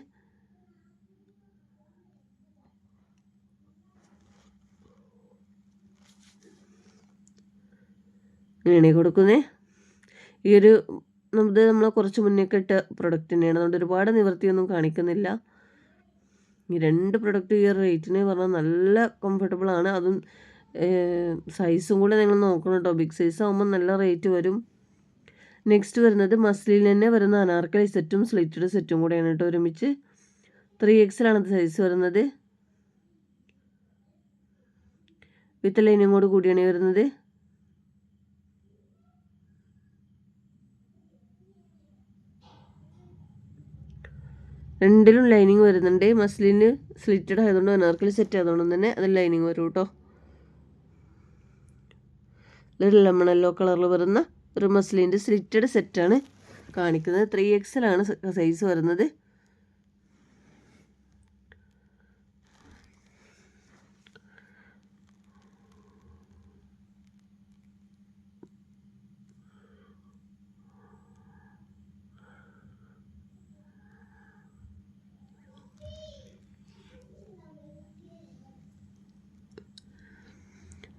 ഇങ്ങനെയാണ് കൊടുക്കുന്നത്. ഈ ഒരു നമ്മൾ കുറച്ച് മുന്നേക്ക് ഇട്ട പ്രൊഡക്റ്റ് തന്നെയാണ്, അതുകൊണ്ട് ഒരുപാട് നിവൃത്തിയൊന്നും കാണിക്കുന്നില്ല. ഈ 2 പ്രൊഡക്റ്റ് ഈ ഒരു റേറ്റിന് പറഞ്ഞാൽ നല്ല കംഫർട്ടബിൾ ആണ്. അതും സൈസും കൂടെ നിങ്ങൾ നോക്കണം കേട്ടോ. ബിഗ് സൈസ് ആകുമ്പോൾ നല്ല റേറ്റ് വരും. നെക്സ്റ്റ് വരുന്നത് മസ്ലിൻ തന്നെ വരുന്ന അനാർക്കലി സെറ്റും സ്ലിറ്റഡ് സെറ്റും കൂടെയാണ് കേട്ടോ ഒരുമിച്ച്. 3Xലാണ് സൈസ് വരുന്നത്. വിത്ത് ലൈനിങ്ങോട് കൂടിയാണ് വരുന്നത്. രണ്ടിലും ലൈനിങ് വരുന്നുണ്ട്. മസ്ലിന് സ്ലിറ്റഡ് ആയതുകൊണ്ട് അനാർക്കലി സെറ്റ് ആയതുകൊണ്ട് തന്നെ അതിൽ ലൈനിങ് വരും കേട്ടോ. ലെമൺ യെല്ലോ കളറിൽ വരുന്ന ഒരു മസ്ലിൻ്റെ സ്ലിറ്റഡ് സെറ്റാണ് കാണിക്കുന്നത്. 3Xലാണ് സൈസ് വരുന്നത്.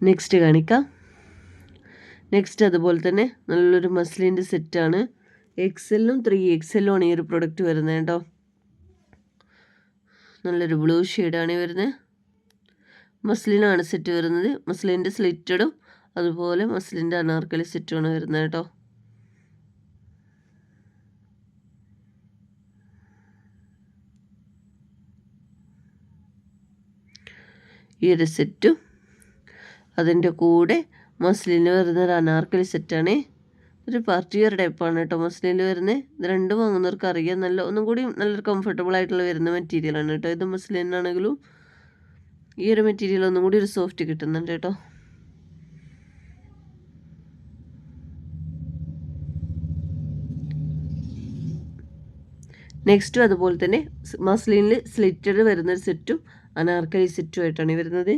നെക്സ്റ്റ് കാണിക്കാം. നെക്സ്റ്റ് അതുപോലെ തന്നെ നല്ലൊരു മസ്ലിൻ്റെ സെറ്റാണ്. XLലും 3XLലും ആണ് ഈ ഒരു പ്രൊഡക്റ്റ് വരുന്നത് കേട്ടോ. നല്ലൊരു ബ്ലൂ ഷെയ്ഡാണ് വരുന്നത്. മസ്ലിനാണ് സെറ്റ് വരുന്നത്. മസ്ലിൻ്റെ സ്ലിറ്റഡും അതുപോലെ മസ്ലിൻ്റെ അനാർക്കലി സെറ്റുമാണ് വരുന്നത് കേട്ടോ. ഈ ഒരു സെറ്റും അതിൻ്റെ കൂടെ മസ്ലിന് വരുന്ന ഒരു അനാർക്കലി സെറ്റാണ്. ഒരു പാർട്ടി വെയർ ടൈപ്പാണ് കേട്ടോ മസ്ലിനിൽ വരുന്നത്. ഇത് രണ്ടും വാങ്ങുന്നവർക്ക് അറിയാം, നല്ല ഒന്നും കൂടി നല്ലൊരു കംഫർട്ടബിൾ ആയിട്ടുള്ള വരുന്ന മെറ്റീരിയലാണ് കേട്ടോ. ഇത് മസ്ലിനാണെങ്കിലും ഈ ഒരു മെറ്റീരിയൽ ഒന്നും കൂടി ഒരു സോഫ്റ്റ് കിട്ടുന്നുണ്ട് കേട്ടോ. നെക്സ്റ്റും അതുപോലെ തന്നെ മസ്ലിനിൽ സ്ലിറ്റഡ് വരുന്നൊരു സെറ്റും അനാർക്കലി സെറ്റും ആയിട്ടാണ് വരുന്നത്.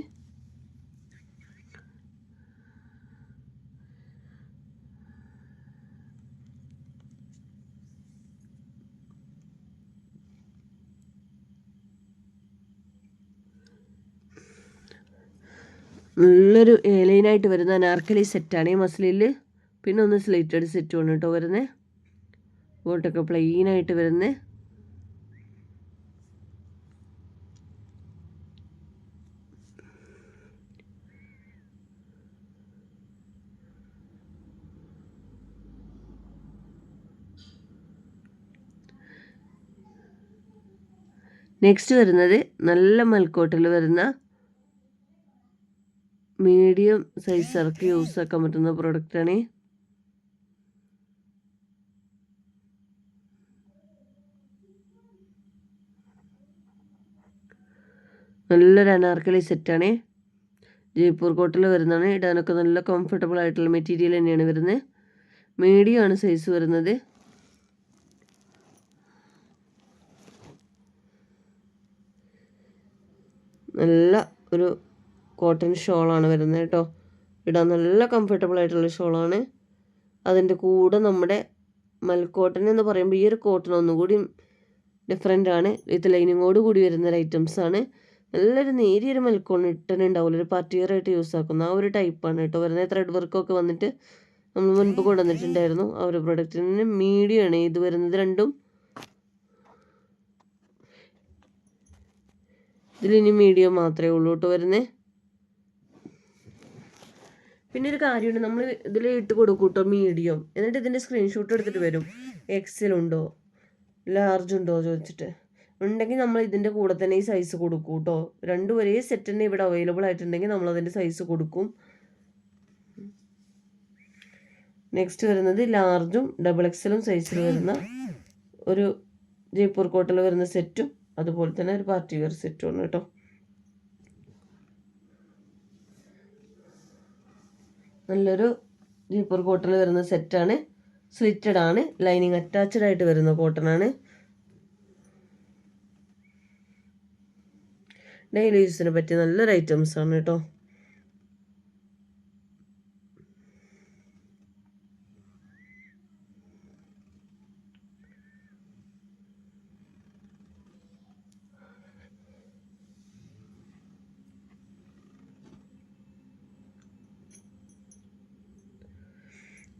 നല്ലൊരു ലൈനായിട്ട് വരുന്ന അനാർക്കലി സെറ്റാണ് ഈ മസ്ലിനിൽ. പിന്നെ ഒന്ന് സ്ലിറ്റഡ് സെറ്റുമാണ് കേട്ടോ വരുന്നത്. ബോട്ടൊക്കെ പ്ലെയിനായിട്ട് വരുന്നത്. നെക്സ്റ്റ് വരുന്നത് നല്ല മൽക്കോട്ടിൽ വരുന്ന മീഡിയം സൈസ് ഇറക്കി യൂസ് ആക്കാൻ പറ്റുന്ന പ്രൊഡക്റ്റാണ്. നല്ലൊരു അനാർക്കലി സെറ്റാണ്. ജയ്പൂർ കോട്ടിൽ വരുന്നതാണ്. ഇടാനൊക്കെ നല്ല കംഫർട്ടബിൾ ആയിട്ടുള്ള മെറ്റീരിയൽ തന്നെയാണ് വരുന്നത്. മീഡിയം ആണ് സൈസ് വരുന്നത്. നല്ല ഒരു കോട്ടൺ ഷോളാണ് വരുന്നത് കേട്ടോ. ഇടാൻ നല്ല കംഫർട്ടബിൾ ആയിട്ടുള്ള ഷോളാണ്. അതിൻ്റെ കൂടെ നമ്മുടെ മൽക്കോട്ടൺ എന്ന് പറയുമ്പോൾ ഈ ഒരു കോട്ടൺ ഒന്നുകൂടി ഡിഫറെൻ്റ് ആണ്. വിത്ത് ലൈനിങ്ങോട് കൂടി വരുന്ന ഒരു ഐറ്റംസാണ്. നല്ലൊരു നേരിയൊരു മൽക്കോട്ടൺ ഉണ്ടാവില്ല, ഒരു പാർട്ടി വെയർ ആയിട്ട് യൂസ് ആക്കുന്ന ആ ഒരു ടൈപ്പാണ് കേട്ടോ വരുന്നത്. ത്രെഡ് വർക്കൊക്കെ വന്നിട്ട് നമ്മൾ മുൻപ് കൊണ്ടുവന്നിട്ടുണ്ടായിരുന്നു. ആ ഒരു പ്രൊഡക്റ്റിന് മീഡിയം ആണ് ഇത് വരുന്നത് രണ്ടും. ഇതിലിനി മീഡിയം മാത്രമേ ഉള്ളൂ കേട്ടോ വരുന്നത്. പിന്നെ ഒരു കാര്യമുണ്ട്, നമ്മൾ ഇതിൽ ഇട്ട് കൊടുക്കും കേട്ടോ മീഡിയം, എന്നിട്ട് ഇതിൻ്റെ സ്ക്രീൻഷോട്ട് എടുത്തിട്ട് വരും എക്സൽ ഉണ്ടോ ലാർജ് ഉണ്ടോ ചോദിച്ചിട്ട്. ഉണ്ടെങ്കിൽ നമ്മൾ ഇതിൻ്റെ കൂടെ തന്നെ ഈ സൈസ് കൊടുക്കും കേട്ടോ. രണ്ടും ഒരേ സെറ്റ് തന്നെ ഇവിടെ അവൈലബിൾ ആയിട്ടുണ്ടെങ്കിൽ നമ്മൾ അതിൻ്റെ സൈസ് കൊടുക്കും. നെക്സ്റ്റ് വരുന്നത് ലാർജും ഡബിൾ എക്സലും സൈസിൽ വരുന്ന ഒരു ജയ്പൂർ കോട്ടയിൽ വരുന്ന സെറ്റും അതുപോലെ തന്നെ ഒരു പാർട്ടി വെയർ സെറ്റുമാണ് കേട്ടോ. നല്ലൊരു ജയ്പൂർ കോട്ടണിൽ വരുന്ന സെറ്റാണ്. സ്ലിറ്റഡ് ആണ്, ലൈനിങ് അറ്റാച്ച്ഡ് ആയിട്ട് വരുന്ന കോട്ടൺ ആണ്. ഡെയിലി യൂസിന് പറ്റിയ നല്ലൊരു ഐറ്റംസ് ആണ് കേട്ടോ.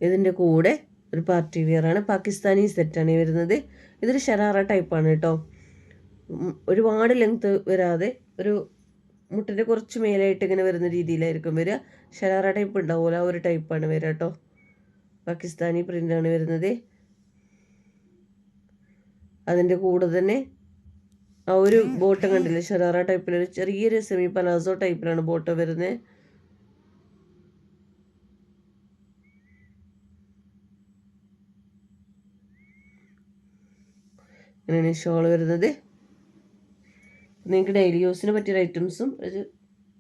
ഇതിൻ്റെ കൂടെ ഒരു പാർട്ടി വെയർ ആണ്, പാകിസ്ഥാനി സെറ്റാണ് വരുന്നത്. ഇതൊരു ഷറാറ ടൈപ്പാണ് കേട്ടോ. ഒരുപാട് ലെങ്ത് വരാതെ ഒരു മുട്ടിൻ്റെ കുറച്ച് മേലായിട്ട് ഇങ്ങനെ വരുന്ന രീതിയിലായിരിക്കും വരിക. ഷറാറ ടൈപ്പ് ഉണ്ടാവുമല്ലോ, ആ ഒരു ടൈപ്പാണ് വരിക കേട്ടോ. പാകിസ്ഥാനി പ്രിൻ്റാണ് വരുന്നത്. അതിൻ്റെ കൂടെ തന്നെ ആ ഒരു ബോട്ടം കണ്ടില്ലേ, ഷറാറ ടൈപ്പിലൊരു ചെറിയൊരു സെമി പലാസോ ടൈപ്പിലാണ് ബോട്ടം വരുന്നത്. അങ്ങനെയാണ് ഷോൾ വരുന്നത്. നിങ്ങൾക്ക് ഡെയിലി യൂസിന് പറ്റിയ ഐറ്റംസും ഒരു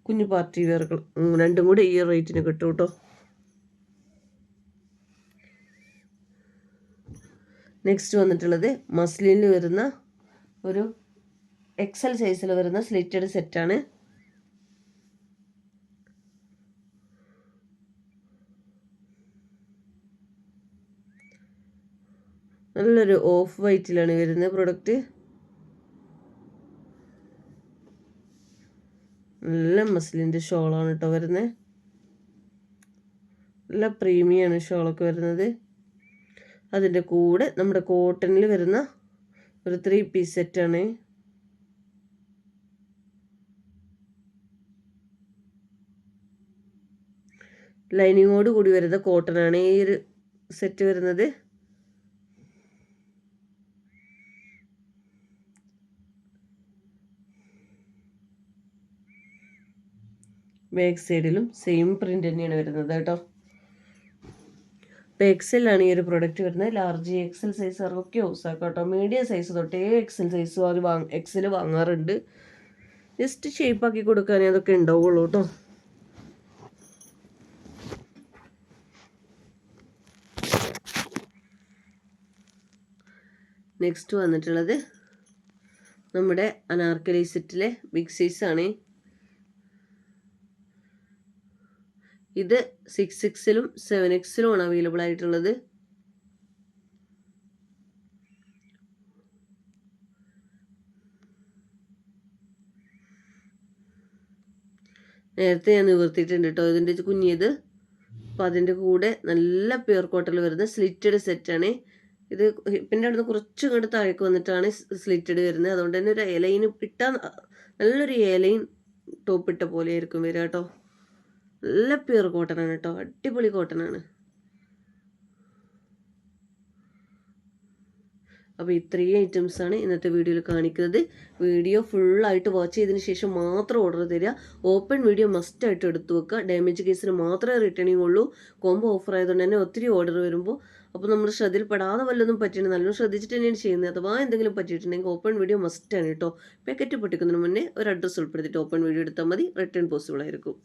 കുഞ്ഞു പാർട്ടി വെയറുകൾ രണ്ടും കൂടി ഈ റേറ്റിന് കിട്ടും കേട്ടോ. നെക്സ്റ്റ് വന്നിട്ടുള്ളത് മസ്ലിനിൽ വരുന്ന ഒരു എക്സൽ സൈസിൽ വരുന്ന സ്ലിറ്റഡ് സെറ്റാണ്. നല്ലൊരു ഓഫ് വൈറ്റിലാണ് വരുന്നത് പ്രൊഡക്റ്റ്. നല്ല മസ്ലിൻ്റെ ഷോളാണ് കേട്ടോ വരുന്നത്. നല്ല പ്രീമിയാണ് ഷോളൊക്കെ വരുന്നത്. അതിൻ്റെ കൂടെ നമ്മുടെ കോട്ടണിൽ വരുന്ന ഒരു 3 പീസ് സെറ്റാണ്. ലൈനിങ്ങോട് കൂടി വരുന്ന കോട്ടനാണ് ഈ ഒരു സെറ്റ് വരുന്നത്. ബാക്ക് സൈഡിലും സെയിം പ്രിൻ്റ് തന്നെയാണ് വരുന്നത് കേട്ടോ. ഇപ്പോൾ എക്സലാണ് ഈ ഒരു പ്രൊഡക്റ്റ് വരുന്നത്. ലാർജ് എക്സൽ സൈസുകാർക്കൊക്കെ യൂസ് ആക്കാം കേട്ടോ. മീഡിയം സൈസ് തൊട്ടേ എക്സൽ സൈസ് അവർ എക്സൽ വാങ്ങാറുണ്ട്. ജസ്റ്റ് ഷേപ്പാക്കി കൊടുക്കാനേ അതൊക്കെ ഉണ്ടാവുള്ളൂ കേട്ടോ. നെക്സ്റ്റ് വന്നിട്ടുള്ളത് നമ്മുടെ അനാർക്കലി സെറ്റിലെ ബിഗ് സൈസാണ്. ഇത് 6XL 7XL ആണ് അവൈലബിൾ ആയിട്ടുള്ളത്. നേരത്തെ ഞാൻ നിവർത്തിയിട്ടുണ്ട് കേട്ടോ ഇതിൻ്റെ കുഞ്ഞിയത്. അപ്പോൾ അതിൻ്റെ കൂടെ നല്ല പ്യൂർ കോട്ടണിൽ വരുന്ന സ്ലിറ്റഡ് സെറ്റാണ്. ഇത് ഹിപ്പിൻ്റെ അടുത്ത് കുറച്ച് ഇങ്ങോട്ട് താഴേക്ക് വന്നിട്ടാണ് സ്ലിറ്റഡ് വരുന്നത്. അതുകൊണ്ട് തന്നെ ഒരു എലൈൻ ഇട്ടാൽ നല്ലൊരു എലൈൻ ടോപ്പ് ഇട്ട പോലെ ആയിരിക്കും വരിക കേട്ടോ. നല്ല പ്യൂർ കോട്ടനാണ് കേട്ടോ, അടിപൊളി കോട്ടനാണ്. അപ്പോൾ ഇത്രയും ഐറ്റംസാണ് ഇന്നത്തെ വീഡിയോയിൽ കാണിക്കുന്നത്. വീഡിയോ ഫുള്ളായിട്ട് വാച്ച് ചെയ്തതിന് ശേഷം മാത്രം ഓർഡർ തരിക. ഓപ്പൺ വീഡിയോ മസ്റ്റായിട്ട് എടുത്തു വെക്കുക. ഡാമേജ് കേസിന് മാത്രമേ റിട്ടേണിംഗ് ഉള്ളൂ. കോംബോ ഓഫർ ആയതുകൊണ്ട് തന്നെ ഒത്തിരി ഓർഡർ വരുമ്പോൾ അപ്പോൾ നമ്മൾ ശ്രദ്ധയിൽപ്പെടാതെ വല്ലതും പറ്റിയിട്ട് നല്ലോണം ശ്രദ്ധിച്ചിട്ട് തന്നെയാണ് ചെയ്യുന്നത്. അഥവാ എന്തെങ്കിലും പറ്റിയിട്ടുണ്ടെങ്കിൽ ഓപ്പൺ വീഡിയോ മസ്റ്റാണ് കേട്ടോ. പാക്കറ്റ് പൊട്ടിക്കുന്നതിന് മുന്നേ ഒരു അഡ്രസ്സ് ഉൾപ്പെടുത്തിയിട്ട് ഓപ്പൺ വീഡിയോ എടുത്താൽ മതി. റിട്ടേൺ പോസിബിൾ ആയിരിക്കും.